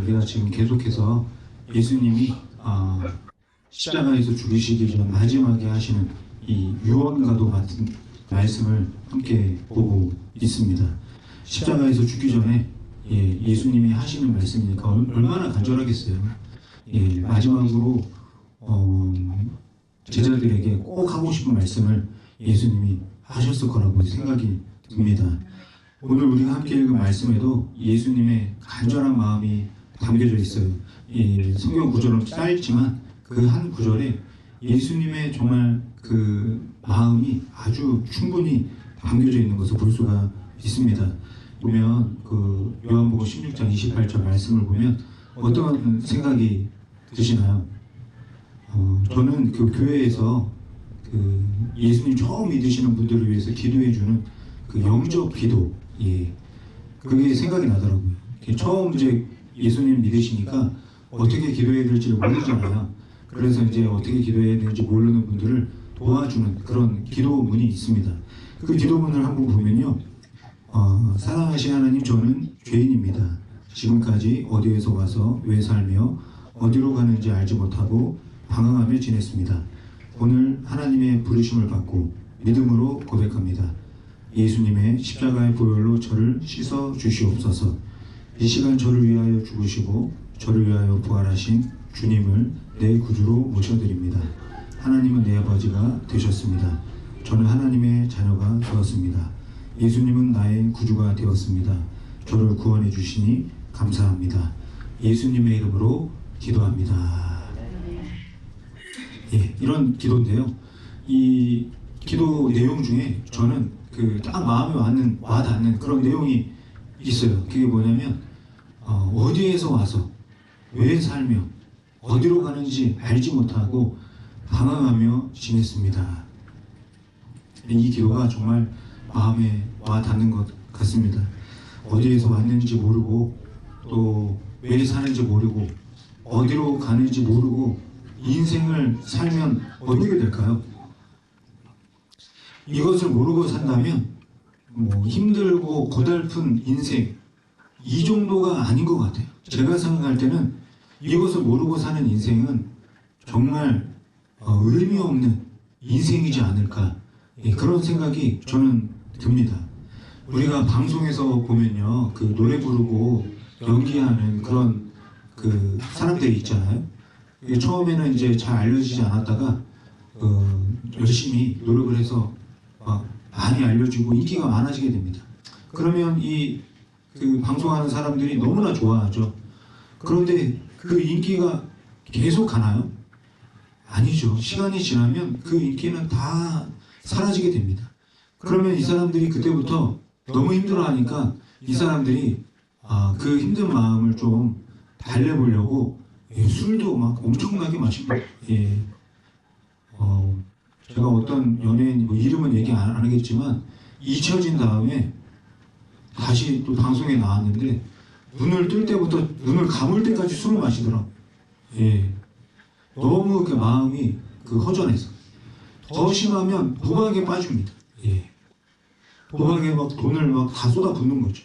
우리가 지금 계속해서 예수님이 십자가에서 죽으시기 전 마지막에 하시는 이 유언과도 같은 말씀을 함께 보고 있습니다. 십자가에서 죽기 전에 예수님이 하시는 말씀이니까 얼마나 간절하겠어요. 마지막으로 제자들에게 꼭 하고 싶은 말씀을 예수님이 하셨을 거라고 생각이 듭니다. 오늘 우리가 함께 읽은 말씀에도 예수님의 간절한 마음이 담겨져 있어요. 이 성경 구절은 짧지만 그 한 구절에 예수님의 정말 그 마음이 아주 충분히 담겨져 있는 것을 볼 수가 있습니다. 보면 그 요한복음 16장 28절 말씀을 보면 어떤 생각이 드시나요? 저는 그 교회에서 그 예수님 처음 믿으시는 분들을 위해서 기도해주는 그 영접 기도, 그게 생각이 나더라고요. 처음 이제 예수님 믿으시니까 어떻게 기도해야 될지 모르잖아요. 그래서 이제 어떻게 기도해야 되는지 모르는 분들을 도와주는 그런 기도문이 있습니다. 그 기도문을 한번 보면요. 사랑하신 하나님, 저는 죄인입니다. 지금까지 어디에서 와서 왜 살며 어디로 가는지 알지 못하고 방황하며 지냈습니다. 오늘 하나님의 부르심을 받고 믿음으로 고백합니다. 예수님의 십자가의 보혈로 저를 씻어 주시옵소서. 이 시간 저를 위하여 죽으시고 저를 위하여 부활하신 주님을 내 구주로 모셔드립니다. 하나님은 내 아버지가 되셨습니다. 저는 하나님의 자녀가 되었습니다. 예수님은 나의 구주가 되었습니다. 저를 구원해 주시니 감사합니다. 예수님의 이름으로 기도합니다. 이런 기도인데요. 이 기도 내용 중에 저는 그 딱 마음에 와닿는 그런 내용이 있어요. 그게 뭐냐면 어디에서 와서 왜 살며 어디로 가는지 알지 못하고 방황하며 지냈습니다. 이 기도가 정말 마음에 와닿는 것 같습니다. 어디에서 왔는지 모르고 또 왜 사는지 모르고 어디로 가는지 모르고 인생을 살면 어떻게 될까요? 이것을 모르고 산다면 힘들고 고달픈 인생, 이 정도가 아닌 것 같아요. 제가 생각할 때는 이것을 모르고 사는 인생은 정말 의미 없는 인생이지 않을까, 그런 생각이 저는 듭니다. 우리가 방송에서 보면요, 그 노래 부르고 연기하는 그런 그 사람들이 있잖아요. 처음에는 이제 잘 알려지지 않았다가 열심히 노력을 해서 많이 알려지고 인기가 많아지게 됩니다. 그러면 그 방송하는 사람들이 너무나 좋아하죠. 그런데 그 인기가 계속 가나요? 아니죠. 시간이 지나면 그 인기는 다 사라지게 됩니다. 그러면 이 사람들이 그때부터 너무 힘들어하니까 이 사람들이 그 힘든 마음을 좀 달래보려고 술도 막 엄청나게 마십니다. 제가 어떤 연예인 이름은 얘기 안 하겠지만 잊혀진 다음에 다시 또 방송에 나왔는데 눈을 뜰 때부터 눈을 감을 때까지 술을 마시더라고요. 너무 그 마음이 허전해서. 더 심하면 도박에 빠집니다. 도박에 막 돈을 막 다 쏟아붓는 거죠.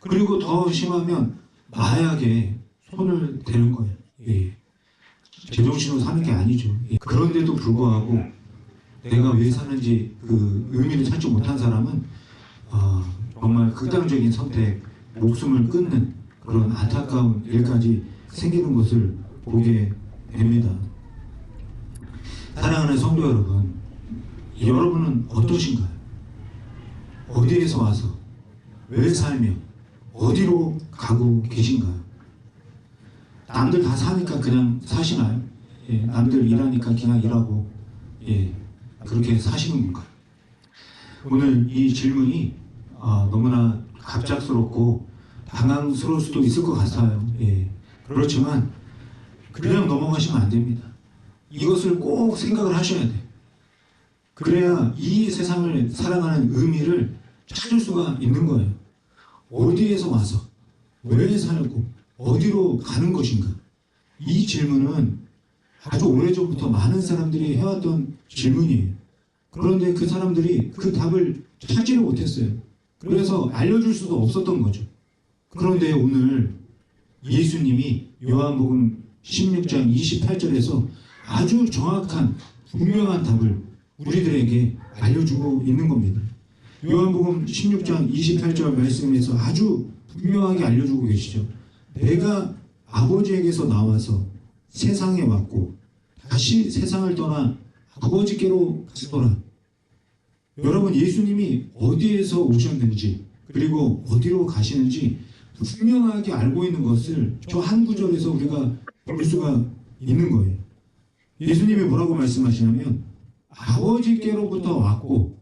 그리고 더 심하면 마약에 손을 대는 거예요. 제정신으로 사는 게 아니죠. 그런데도 불구하고 내가 왜 사는지 그 의미를 찾지 못한 사람은 정말 극단적인 선택, 목숨을 끊는 그런 안타까운 일까지 생기는 것을 보게 됩니다. 사랑하는 성도 여러분, 여러분은 어떠신가요? 어디에서 와서 왜 살며 어디로 가고 계신가요? 남들 다 사니까 그냥 사시나요? 남들 일하니까 그냥 일하고 그렇게 사시는 건가요? 오늘 이 질문이 너무나 갑작스럽고 당황스러울 수도 있을 것 같아요. 그렇지만 그냥 넘어가시면 안 됩니다. 이것을 꼭 생각을 하셔야 돼요. 그래야 이 세상을 살아가는 의미를 찾을 수가 있는 거예요. 어디에서 와서 왜 살고 어디로 가는 것인가? 이 질문은 아주 오래전부터 많은 사람들이 해왔던 질문이에요. 그런데 그 사람들이 그 답을 찾지를 못했어요. 그래서 알려줄 수도 없었던 거죠. 그런데 오늘 예수님이 요한복음 16장 28절에서 아주 정확한 분명한 답을 우리들에게 알려주고 있는 겁니다. 요한복음 16장 28절 말씀에서 아주 분명하게 알려주고 계시죠. 내가 아버지에게서 나와서 세상에 왔고 다시 세상을 떠나 아버지께로 가더라. 여러분, 예수님이 어디에서 오셨는지 그리고 어디로 가시는지 분명하게 알고 있는 것을 저 한 구절에서 우리가 볼 수가 있는 거예요. 예수님이 뭐라고 말씀하시냐면 아버지께로부터 왔고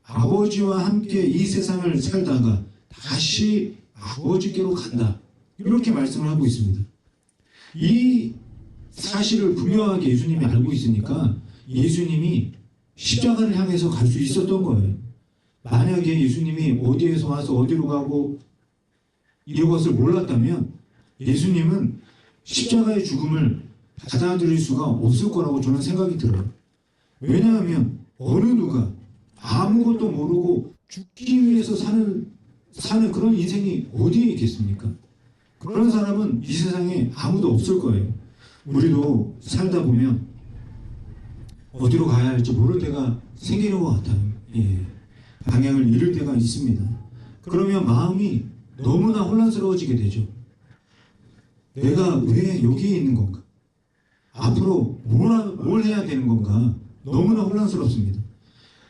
아버지와 함께 이 세상을 살다가 다시 아버지께로 간다. 이렇게 말씀을 하고 있습니다. 이 사실을 분명하게 예수님이 알고 있으니까 예수님이 십자가를 향해서 갈 수 있었던 거예요. 만약에 예수님이 어디에서 와서 어디로 가고 이것을 몰랐다면 예수님은 십자가의 죽음을 받아들일 수가 없을 거라고 저는 생각이 들어요. 왜냐하면 어느 누가 아무것도 모르고 죽기 위해서 사는 그런 인생이 어디에 있겠습니까? 그런 사람은 이 세상에 아무도 없을 거예요. 우리도 살다 보면 어디로 가야 할지 모를 때가 생기는 것 같아요. 방향을 잃을 때가 있습니다. 그러면 마음이 너무나 혼란스러워지게 되죠. 내가 왜 여기에 있는 건가? 앞으로 뭘 해야 되는 건가? 너무나 혼란스럽습니다.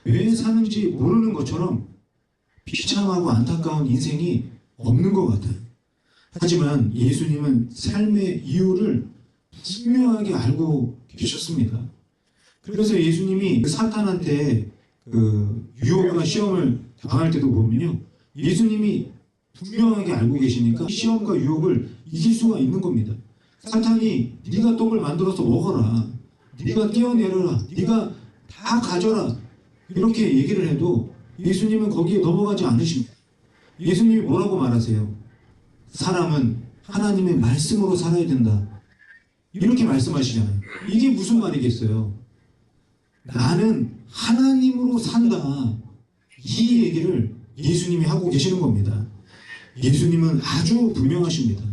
왜 사는지 모르는 것처럼 비참하고 안타까운 인생이 없는 것 같아요. 하지만 예수님은 삶의 이유를 분명하게 알고 계셨습니다. 그래서 예수님이 사탄한테 유혹과 시험을 당할 때도 보면요, 예수님이 분명하게 알고 계시니까 시험과 유혹을 이길 수가 있는 겁니다. 사탄이 네가 떡을 만들어서 먹어라, 네가 뛰어내려라, 네가 다 가져라, 이렇게 얘기를 해도 예수님은 거기에 넘어가지 않으십니다. 예수님이 뭐라고 말하세요? 사람은 하나님의 말씀으로 살아야 된다, 이렇게 말씀하시잖아요. 이게 무슨 말이겠어요? 나는 하나님으로 산다, 이 얘기를 예수님이 하고 계시는 겁니다. 예수님은 아주 분명하십니다.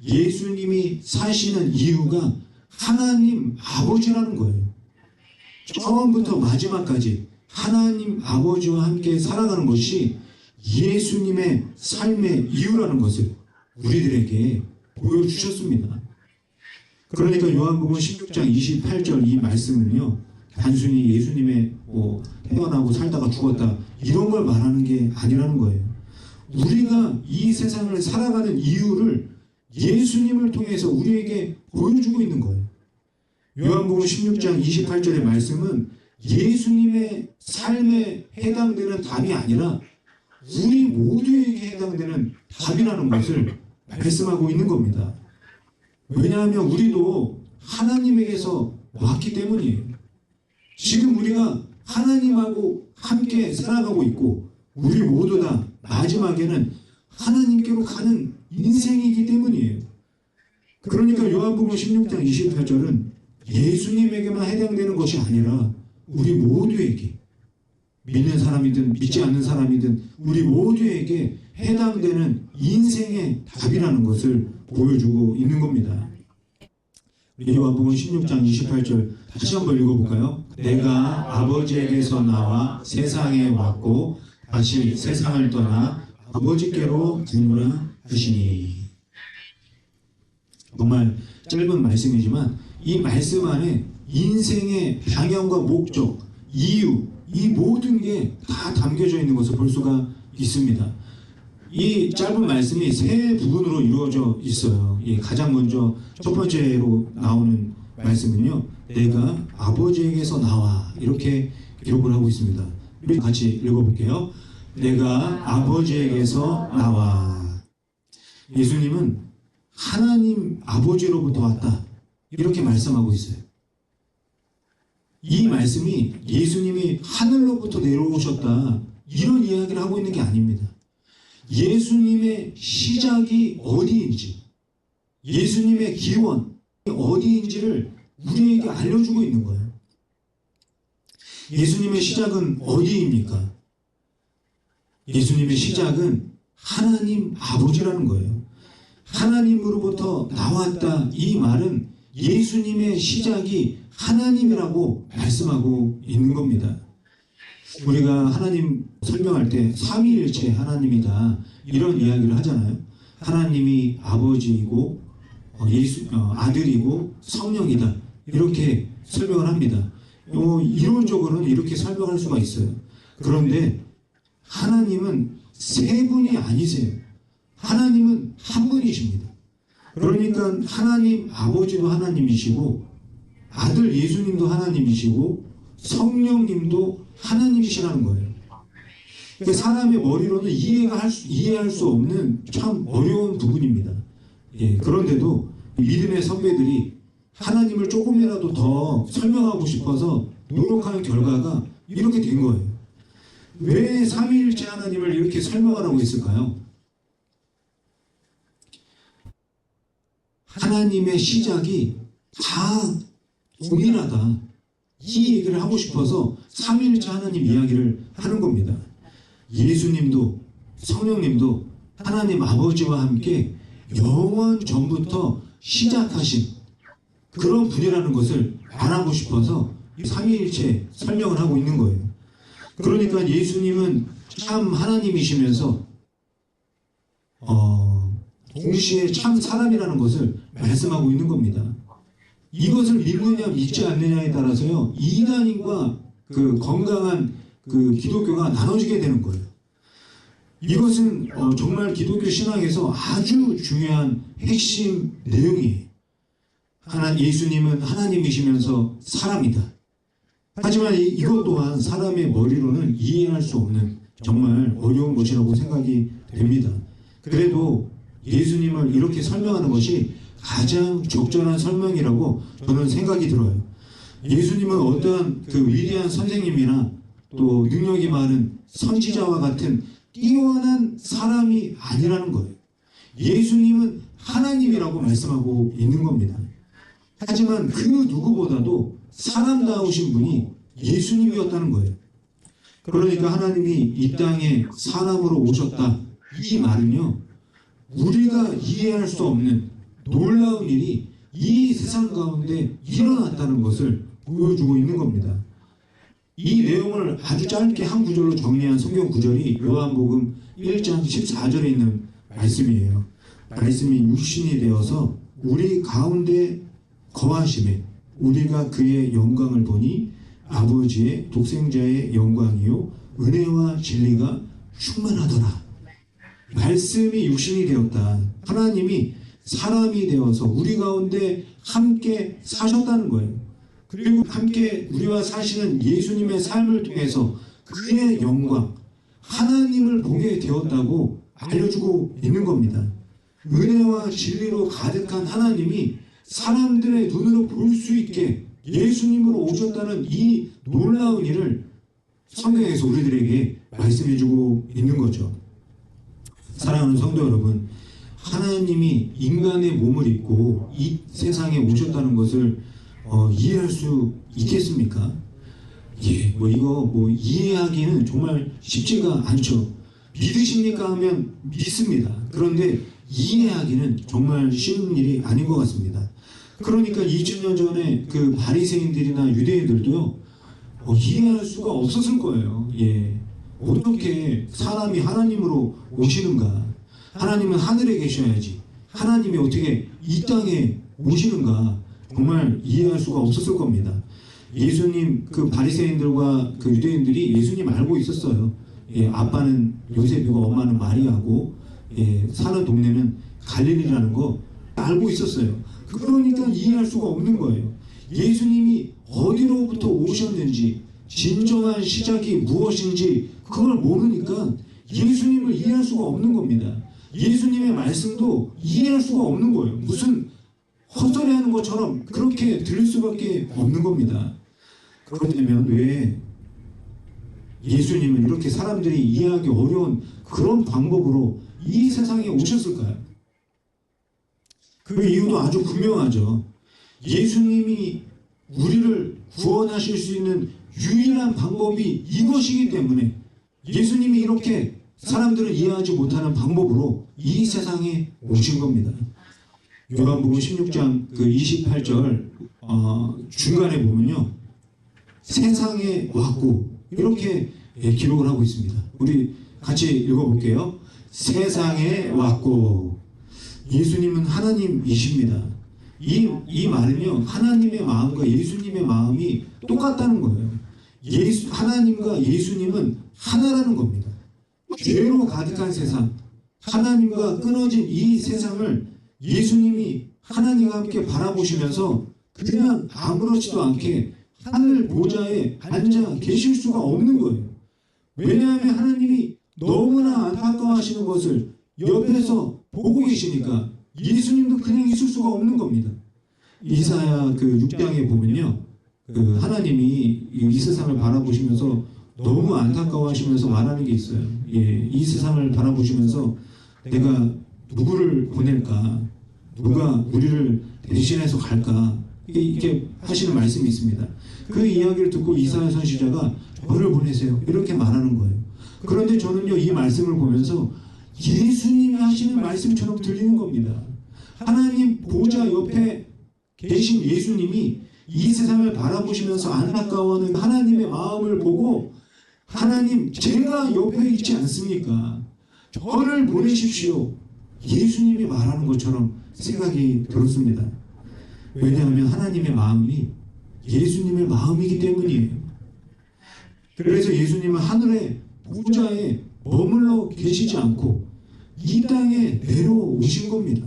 예수님이 사시는 이유가 하나님 아버지라는 거예요. 처음부터 마지막까지 하나님 아버지와 함께 살아가는 것이 예수님의 삶의 이유라는 것을 우리들에게 보여주셨습니다. 그러니까 요한복음 16장 28절 이 말씀은요, 단순히 예수님의 태어나고 살다가 죽었다 이런 걸 말하는 게 아니라는 거예요. 우리가 이 세상을 살아가는 이유를 예수님을 통해서 우리에게 보여주고 있는 거예요. 요한복음 16장 28절의 말씀은 예수님의 삶에 해당되는 답이 아니라 우리 모두에게 해당되는 답이라는 것을 말씀하고 있는 겁니다. 왜냐하면 우리도 하나님에게서 왔기 때문이에요. 지금 우리가 하나님하고 함께 살아가고 있고 우리 모두 다 마지막에는 하나님께로 가는 인생이기 때문이에요. 그러니까 요한복음 16장 28절은 예수님에게만 해당되는 것이 아니라 우리 모두에게, 믿는 사람이든 믿지 않는 사람이든 우리 모두에게 해당되는 인생의 답이라는 것을 보여주고 있는 겁니다. 우리 요한복음 16장 28절 다시 한번 읽어볼까요? 내가 아버지에게서 나와 세상에 왔고 다시 세상을 떠나 아버지께로 가노라 하시니. 정말 짧은 말씀이지만 이 말씀 안에 인생의 방향과 목적, 이유, 이 모든 게 다 담겨져 있는 것을 볼 수가 있습니다. 이 짧은 말씀이 세 부분으로 이루어져 있어요. 가장 먼저 첫 번째로 나오는 말씀은요, 내가 아버지에게서 나와, 이렇게 기록을 하고 있습니다. 우리 같이 읽어볼게요. 내가 아버지에게서 나와. 예수님은 하나님 아버지로부터 왔다, 이렇게 말씀하고 있어요. 이 말씀이 예수님이 하늘로부터 내려오셨다, 이런 이야기를 하고 있는 게 아닙니다. 예수님의 시작이 어디인지, 예수님의 기원이 어디인지를 우리에게 알려주고 있는 거예요. 예수님의 시작은 어디입니까? 예수님의 시작은 하나님 아버지라는 거예요. 하나님으로부터 나왔다. 이 말은 예수님의 시작이 하나님이라고 말씀하고 있는 겁니다. 우리가 하나님 설명할 때 삼위일체 하나님이다 이런 이야기를 하잖아요. 하나님이 아버지이고 아들이고 성령이다 이렇게 설명을 합니다. 이론적으로는 이렇게 설명할 수가 있어요. 그런데 하나님은 세 분이 아니세요. 하나님은 한 분이십니다. 그러니까 하나님 아버지도 하나님이시고 아들 예수님도 하나님이시고 성령님도 하나님이시라는 거예요. 사람의 머리로는 이해할 수 없는 참 어려운 부분입니다. 그런데도 믿음의 선배들이 하나님을 조금이라도 더 설명하고 싶어서 노력하는 결과가 이렇게 된 거예요. 왜 삼위일체 하나님을 이렇게 설명하라고 했을까요? 하나님의 시작이 다 동일하다. 이 얘기를 하고 싶어서 삼위일체 하나님 이야기를 하는 겁니다. 예수님도 성령님도 하나님 아버지와 함께 영원 전부터 시작하신 그런 분이라는 것을 말하고 싶어서 삼위일체 설명을 하고 있는 거예요. 그러니까 예수님은 참 하나님이시면서 동시에 참 사람이라는 것을 말씀하고 있는 겁니다. 이것을 믿느냐 믿지 않느냐에 따라서요 이단인과 그 건강한 그 기독교가 나눠지게 되는 거예요. 이것은 정말 기독교 신앙에서 아주 중요한 핵심 내용이에요. 예수님은 하나님이시면서 사람이다. 하지만 이것 또한 사람의 머리로는 이해할 수 없는 정말 어려운 것이라고 생각이 됩니다. 그래도 예수님을 이렇게 설명하는 것이 가장 적절한 설명이라고 저는 생각이 들어요. 예수님은 어떠한 그 위대한 선생님이나 또 능력이 많은 선지자와 같은 뛰어난 사람이 아니라는 거예요. 예수님은 하나님이라고 말씀하고 있는 겁니다. 하지만 그 누구보다도 사람다우신 분이 예수님이었다는 거예요. 그러니까 하나님이 이 땅에 사람으로 오셨다. 이 말은요, 우리가 이해할 수 없는 놀라운 일이 이 세상 가운데 일어났다는 것을 보여주고 있는 겁니다. 이 내용을 아주 짧게 한 구절로 정리한 성경 구절이 요한복음 1장 14절에 있는 말씀이에요. 말씀이 육신이 되어서 우리 가운데 거하심에 우리가 그의 영광을 보니 아버지의 독생자의 영광이요 은혜와 진리가 충만하더라. 말씀이 육신이 되었다. 하나님이 사람이 되어서 우리 가운데 함께 사셨다는 거예요. 그리고 함께 우리와 사시는 예수님의 삶을 통해서 그의 영광, 하나님을 보게 되었다고 알려주고 있는 겁니다. 은혜와 진리로 가득한 하나님이 사람들의 눈으로 볼 수 있게 예수님으로 오셨다는 이 놀라운 일을 성경에서 우리들에게 말씀해주고 있는 거죠. 사랑하는 성도 여러분, 하나님이 인간의 몸을 입고 이 세상에 오셨다는 것을 이해할 수 있겠습니까? 이거 이해하기는 정말 쉽지가 않죠. 믿으십니까 하면 믿습니다. 그런데 이해하기는 정말 쉬운 일이 아닌 것 같습니다. 그러니까 2000년 전에 그 바리새인들이나 유대인들도요 이해할 수가 없었을 거예요. 어떻게 사람이 하나님으로 오시는가? 하나님은 하늘에 계셔야지 하나님이 어떻게 이 땅에 오시는가? 정말 이해할 수가 없었을 겁니다. 예수님 그 바리새인들과 그 유대인들이 예수님 알고 있었어요. 아빠는 요셉이고 엄마는 마리아고 사는 동네는 갈릴리라는 거 알고 있었어요. 그러니까 이해할 수가 없는 거예요. 예수님이 어디로부터 오셨는지 진정한 시작이 무엇인지 그걸 모르니까 예수님을 이해할 수가 없는 겁니다. 예수님의 말씀도 이해할 수가 없는 거예요. 무슨 헛소리하는 것처럼 그렇게 들릴 수밖에 없는 겁니다. 그렇다면 왜 예수님은 이렇게 사람들이 이해하기 어려운 그런 방법으로 이 세상에 오셨을까요? 그 이유도 아주 분명하죠. 예수님이 우리를 구원하실 수 있는 유일한 방법이 이것이기 때문에 예수님이 이렇게 사람들은 이해하지 못하는 방법으로 이 세상에 오신 겁니다. 요한복음 16장 그 28절 중간에 보면요, 세상에 왔고 이렇게 기록을 하고 있습니다. 우리 같이 읽어볼게요. 세상에 왔고. 예수님은 하나님이십니다. 이 말은요, 하나님의 마음과 예수님의 마음이 똑같다는 거예요. 하나님과 예수님은 하나라는 겁니다. 죄로 가득한 세상, 하나님과 끊어진 이 세상을 예수님이 하나님과 함께 바라보시면서 그냥 아무렇지도 않게 하늘 보좌에 앉아 계실 수가 없는 거예요. 왜냐하면 하나님이 너무나 안타까워하시는 것을 옆에서 보고 계시니까 예수님도 그냥 있을 수가 없는 겁니다. 이사야 그 6장에 보면요, 그 하나님이 이 세상을 바라보시면서 너무 안타까워하시면서 말하는 게 있어요. 이 세상을 바라보시면서 내가 누구를 보낼까? 누가 우리를 대신해서 갈까? 이렇게 하시는 말씀이 있습니다. 그 이야기를 듣고 이사야 선지자가 저를 보내세요, 이렇게 말하는 거예요. 그런데 저는요, 이 말씀을 보면서 예수님이 하시는 말씀처럼 들리는 겁니다. 하나님 보좌 옆에 계신 예수님이 이 세상을 바라보시면서 안타까워하는 하나님의 마음을 보고, 하나님, 제가 옆에 있지 않습니까? 저를 보내십시오, 예수님이 말하는 것처럼 생각이 들었습니다. 왜냐하면 하나님의 마음이 예수님의 마음이기 때문이에요. 그래서 예수님은 하늘의 보좌에 머물러 계시지 않고 이 땅에 내려오신 겁니다.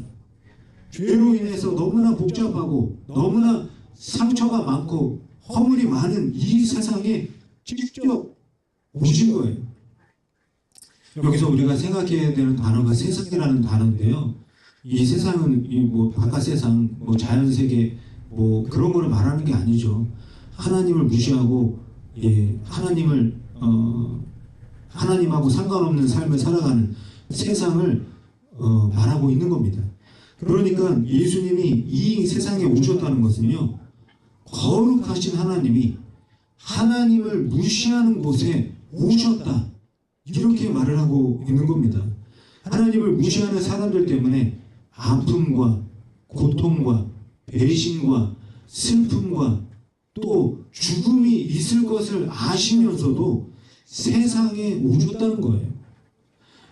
죄로 인해서 너무나 복잡하고 너무나 상처가 많고 허물이 많은 이 세상에 직접 오신 거예요. 여기서 우리가 생각해야 되는 단어가 세상이라는 단어인데요. 이 세상은 뭐 바깥 세상, 뭐 자연 세계, 뭐 그런 거를 말하는 게 아니죠. 하나님을 무시하고 하나님하고 상관없는 삶을 살아가는 세상을 말하고 있는 겁니다. 그러니까 예수님이 이 세상에 오셨다는 것은요, 거룩하신 하나님이 하나님을 무시하는 곳에 오셨다, 이렇게 말을 하고 있는 겁니다. 하나님을 무시하는 사람들 때문에 아픔과 고통과 배신과 슬픔과 또 죽음이 있을 것을 아시면서도 세상에 오셨다는 거예요.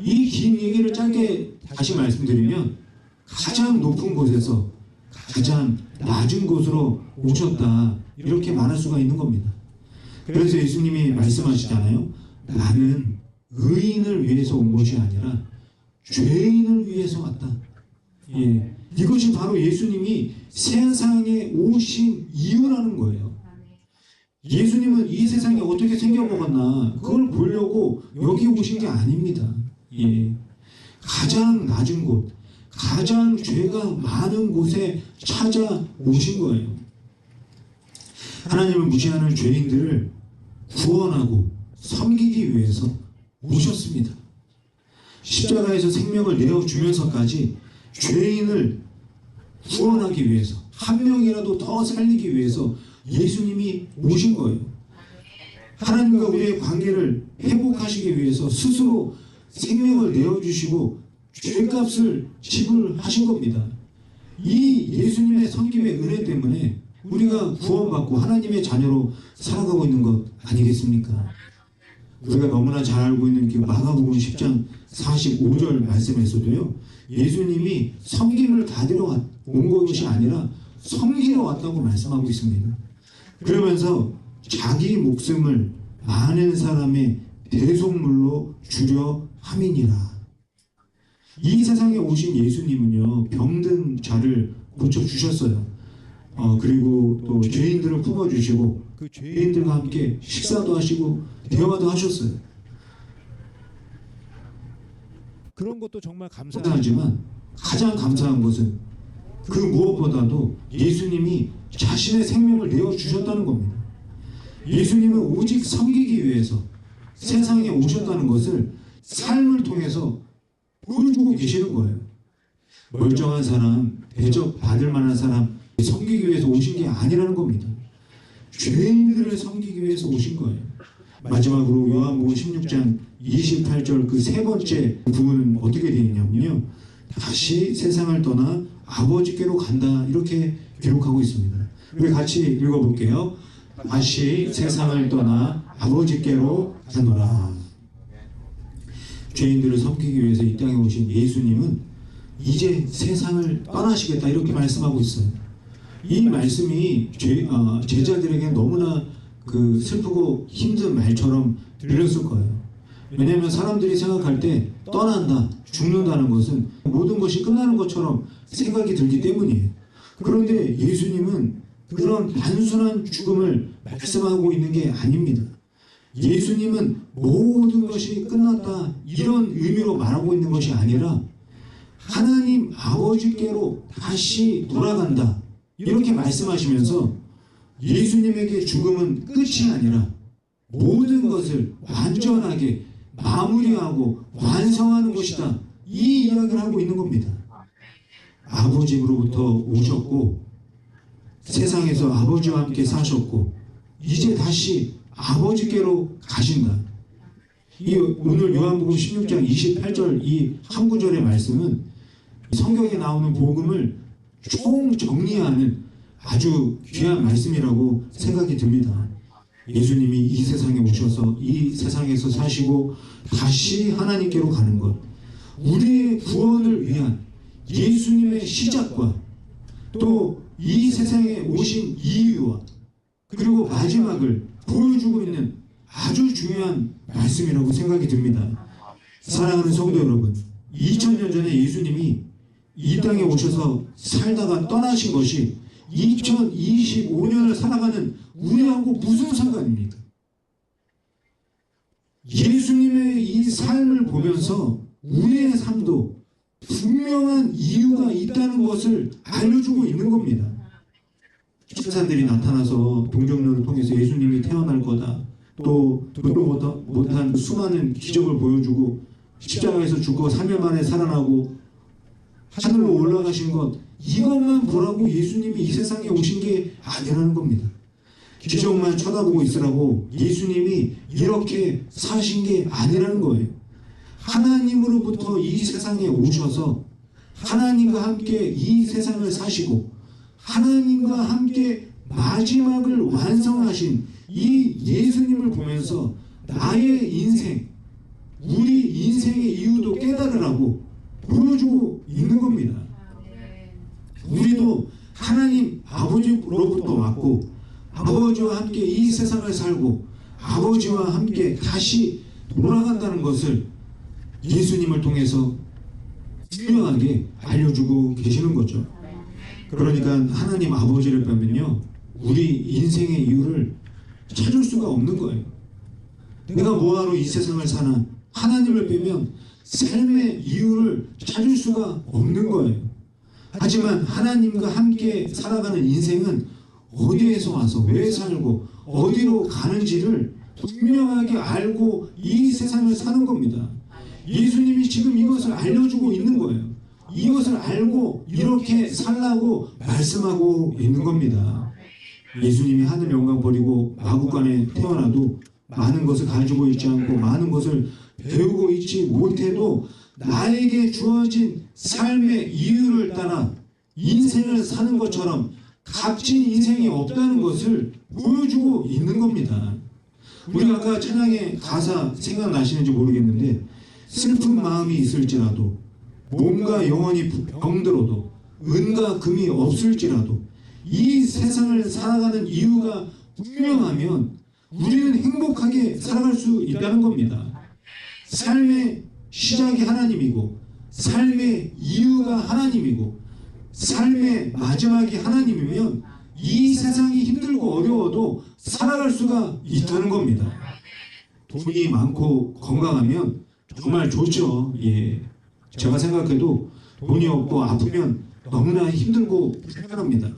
이 긴 얘기를 짧게 다시 말씀드리면, 가장 높은 곳에서 가장 낮은 곳으로 오셨다, 이렇게 말할 수가 있는 겁니다. 그래서 예수님이 말씀하시잖아요. 나는 의인을 위해서 온 것이 아니라 죄인을 위해서 왔다. 이것이 바로 예수님이 세상에 오신 이유라는 거예요. 예수님은 이 세상이 어떻게 생겨먹었나 그걸 보려고 여기 오신 게 아닙니다. 가장 낮은 곳, 가장 죄가 많은 곳에 찾아오신 거예요. 하나님을 무시하는 죄인들을 구원하고 섬기기 위해서 오셨습니다. 십자가에서 생명을 내어주면서까지 죄인을 구원하기 위해서, 한 명이라도 더 살리기 위해서 예수님이 오신 거예요. 하나님과 우리의 관계를 회복하시기 위해서 스스로 생명을 내어주시고 죄값을 지불하신 겁니다. 이 예수님의 섬김의 은혜 때문에 우리가 구원받고 하나님의 자녀로 살아가고 있는 것 아니겠습니까? 우리가 너무나 잘 알고 있는 그 마가복음 10장 45절 말씀에서도요, 예수님이 섬김을 받으러 온 것이 아니라 섬기러 왔다고 말씀하고 있습니다. 그러면서 자기 목숨을 많은 사람의 대속물로 주려 함이니라. 이 세상에 오신 예수님은요, 병든 자를 고쳐주셨어요. 그리고 또 죄인들을 품어주시고 그 죄인들과 함께 식사도 하시고 대화도 하셨어요. 그런 것도 정말 감사하지만 감사하지만 가장 감사한 것은 그 무엇보다도 예수님이 자신의 생명을 내어주셨다는 겁니다. 예수님은 오직 섬기기 위해서 세상에 오셨다는 것을 삶을 통해서 보여주고 계시는 거예요. 멀쩡한 사람, 대접받을 만한 사람 섬기기 위해서 오신 게 아니라는 겁니다. 죄인들을 섬기기 위해서 오신 거예요. 마지막으로 요한복음 16장 28절 그 세 번째 부분은 어떻게 되어 있냐면요. 다시 세상을 떠나 아버지께로 간다 이렇게 기록하고 있습니다. 우리 같이 읽어볼게요. 다시 세상을 떠나 아버지께로 가노라. 죄인들을 섬기기 위해서 이 땅에 오신 예수님은 이제 세상을 떠나시겠다 이렇게 말씀하고 있어요. 이 말씀이 제자들에게 너무나 그 슬프고 힘든 말처럼 들렸을 거예요. 왜냐하면 사람들이 생각할 때 떠난다, 죽는다는 것은 모든 것이 끝나는 것처럼 생각이 들기 때문이에요. 그런데 예수님은 그런 단순한 죽음을 말씀하고 있는 게 아닙니다. 예수님은 모든 것이 끝났다 이런 의미로 말하고 있는 것이 아니라 하나님 아버지께로 다시 돌아간다 이렇게 말씀하시면서 예수님에게 죽음은 끝이 아니라 모든 것을 완전하게 마무리하고 완성하는 것이다 이 이야기를 하고 있는 겁니다. 아버지로부터 오셨고 세상에서 아버지와 함께 사셨고 이제 다시 아버지께로 가신다. 오늘 요한복음 16장 28절 이 한 구절의 말씀은 성경에 나오는 복음을 총정리하는 아주 귀한 말씀이라고 생각이 듭니다. 예수님이 이 세상에 오셔서 이 세상에서 사시고 다시 하나님께로 가는 것, 우리의 구원을 위한 예수님의 시작과 또 이 세상에 오신 이유와 그리고 마지막을 보여주고 있는 아주 중요한 말씀이라고 생각이 듭니다. 사랑하는 성도 여러분, 2000년 전에 예수님이 이 땅에 오셔서 살다가 떠나신 것이 2025년을 살아가는 우리하고 무슨 상관입니까? 예수님의 이 삶을 보면서 우리의 삶도 분명한 이유가 있다는 것을 알려주고 있는 겁니다. 천사들이 나타나서 동정론을 통해서 예수님이 태어날 거다. 또 듣도 못한 수많은 기적을 보여주고 십자가에서 죽고 3일 만에 살아나고 하늘로 올라가신 것 이것만 보라고 예수님이 이 세상에 오신 게 아니라는 겁니다. 기적만 쳐다보고 있으라고 예수님이 이렇게 사신 게 아니라는 거예요. 하나님으로부터 이 세상에 오셔서 하나님과 함께 이 세상을 사시고 하나님과 함께 마지막을 완성하신 이 예수님을 보면서 나의 인생, 우리 인생의 이유도 깨달으라고 보여주고 있는 겁니다. 우리도 하나님 아버지로부터 왔고 아버지와 함께 이 세상을 살고 아버지와 함께 다시 돌아간다는 것을 예수님을 통해서 분명하게 알려주고 계시는 거죠. 그러니까 하나님 아버지를 빼면요 우리 인생의 이유를 찾을 수가 없는 거예요. 내가 뭐하러 이 세상을 사나 하나님을 빼면 삶의 이유를 찾을 수가 없는 거예요. 하지만 하나님과 함께 살아가는 인생은 어디에서 와서 왜 살고 어디로 가는지를 분명하게 알고 이 세상을 사는 겁니다. 예수님이 지금 이것을 알려주고 있는 거예요. 이것을 알고 이렇게 살라고 말씀하고 있는 겁니다. 예수님이 하늘 영광 버리고 마구간에 태어나도 많은 것을 가지고 있지 않고 많은 것을 배우고 있지 못해도 나에게 주어진 삶의 이유를 따라 인생을 사는 것처럼 값진 인생이 없다는 것을 보여주고 있는 겁니다. 우리가 아까 찬양의 가사 생각나시는지 모르겠는데 슬픈 마음이 있을지라도 몸과 영혼이 병들어도 은과 금이 없을지라도 이 세상을 살아가는 이유가 분명하면 우리는 행복하게 살아갈 수 있다는 겁니다. 삶의 시작이 하나님이고 삶의 이유가 하나님이고 삶의 마지막이 하나님이면 이 세상이 힘들고 어려워도 살아갈 수가 있다는 겁니다. 돈이 많고 건강하면 정말 좋죠. 예. 제가 생각해도 돈이 없고 아프면 너무나 힘들고 불편합니다.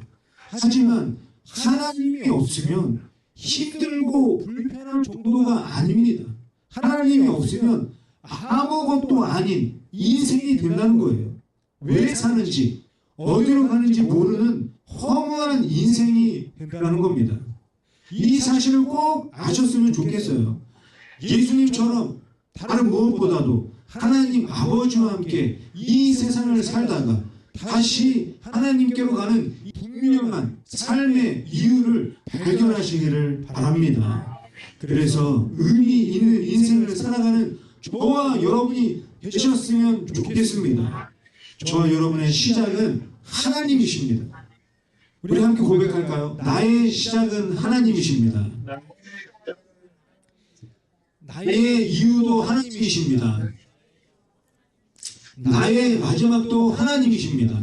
하지만 하나님이 없으면 힘들고 불편한 정도가 아닙니다. 하나님이 없으면 아무것도 아닌 인생이 된다는 거예요. 왜 사는지 어디로 가는지 모르는 허무한 인생이 된다는 겁니다. 이 사실을 꼭 아셨으면 좋겠어요. 예수님처럼 다른 무엇보다도 하나님 아버지와 함께 이 세상을 살다가 다시 하나님께로 가는 분명한 삶의 이유를 발견하시기를 바랍니다. 그래서 의미 있는 인생을 살아가는 저와 여러분이 되셨으면 좋겠습니다. 저와 여러분의 시작은 하나님이십니다. 우리 함께 고백할까요? 나의 시작은 하나님이십니다. 나의 이유도 하나님이십니다. 나의 마지막도 하나님이십니다.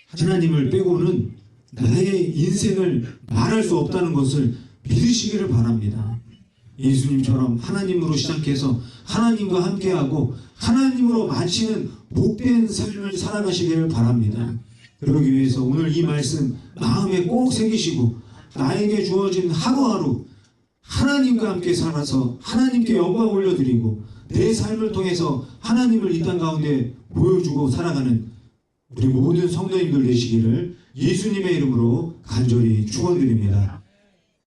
하나님을 빼고는 나의 인생을 말할 수 없다는 것을 믿으시기를 바랍니다. 예수님처럼 하나님으로 시작해서 하나님과 함께하고 하나님으로 마치는 복된 삶을 살아가시기를 바랍니다. 그러기 위해서 오늘 이 말씀 마음에 꼭 새기시고 나에게 주어진 하루하루 하나님과 함께 살아서 하나님께 영광 올려드리고 내 삶을 통해서 하나님을 이 땅 가운데 보여주고 살아가는 우리 모든 성도님들 되시기를 예수님의 이름으로 간절히 축원드립니다.